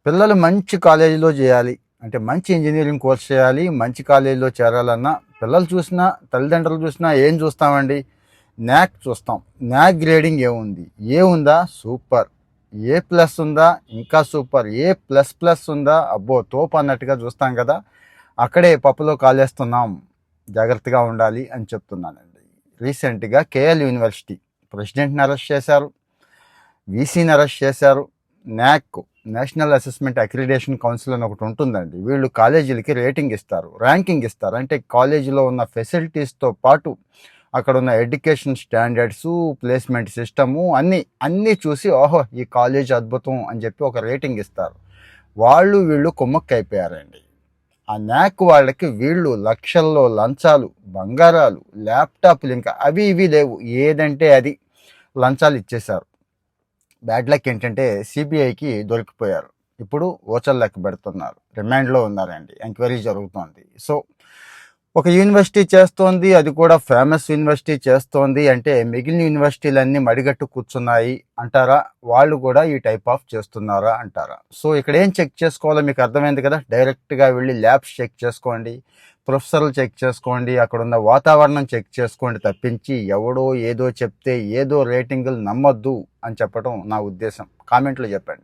పిల్లలు మంచి కాలేజీలో చేయాలి అంటే మంచి ఇంజనీరింగ్ కోర్స్ చేయాలి, మంచి కాలేజీలో చేరాలన్నా పిల్లలు చూసినా తల్లిదండ్రులు చూసినా ఏం చూస్తామండి? న్యాక్ చూస్తాం. న్యాక్ గ్రేడింగ్ ఏముంది? ఏ ఉందా? సూపర్. ఏ ప్లస్ ఉందా? ఇంకా సూపర్. ఏ ప్లస్ ప్లస్ ఉందా? అబ్బో తోపు అన్నట్టుగా చూస్తాం కదా. అక్కడే పప్పులో కాలేస్తున్నాం. జాగ్రత్తగా ఉండాలి అని చెప్తున్నానండి. రీసెంట్గా కేఎల్ యూనివర్సిటీ ప్రెసిడెంట్ని అరెస్ట్ చేశారు, వీసీని అరెస్ట్ చేశారు. NAAC national assessment accreditation council అని ఒకటి ఉంటుందండి. వీళ్ళు కాలేజీలకి రేటింగ్ ఇస్తారు, ర్యాంకింగ్ ఇస్తారు. అంటే కాలేజీలో ఉన్న ఫెసిలిటీస్తో పాటు అక్కడ ఉన్న ఎడ్యుకేషన్ స్టాండర్డ్స్, ప్లేస్మెంట్ సిస్టము అన్నీ చూసి ఓహో ఈ కాలేజ్ అద్భుతం అని చెప్పి ఒక రేటింగ్ ఇస్తారు. వీళ్ళు కుమ్మక్కి అయిపోయారండి. ఆ న్యాక్ వాళ్ళకి వీళ్ళు లక్షల్లో లంచాలు, బంగారాలు, ల్యాప్టాప్లు, ఇంకా అవి ఇవి లేవు, ఏదంటే అది లంచాలు ఇచ్చేశారు. బ్యాడ్ లక్ ఏంటంటే సిబిఐకి దొరికిపోయారు. ఇప్పుడు ఓచర్ లెక్క పెడుతున్నారు, రిమాండ్లో ఉన్నారండి, ఎంక్వైరీ జరుగుతోంది. సో ఒక యూనివర్సిటీ చేస్తోంది, అది కూడా ఫేమస్ యూనివర్సిటీ చేస్తోంది అంటే మిగిలిన యూనివర్సిటీలన్నీ మడిగట్టు కూర్చున్నాయి అంటారా? వాళ్ళు కూడా ఈ టైప్ ఆఫ్ చేస్తున్నారా అంటారా? సో ఇక్కడ ఏం చెక్ చేసుకోవాలో మీకు అర్థమైంది కదా. డైరెక్ట్గా వెళ్ళి ల్యాబ్స్ చెక్ చేసుకోండి, ప్రొఫెసర్లు చెక్ చేసుకోండి, అక్కడ ఉన్న వాతావరణం చెక్ చేసుకోండి తప్పించి ఎవడో ఏదో చెప్తే ఏదో రేటింగులు నమ్మొద్దు అని చెప్పడం నా ఉద్దేశం. కామెంట్లో చెప్పండి.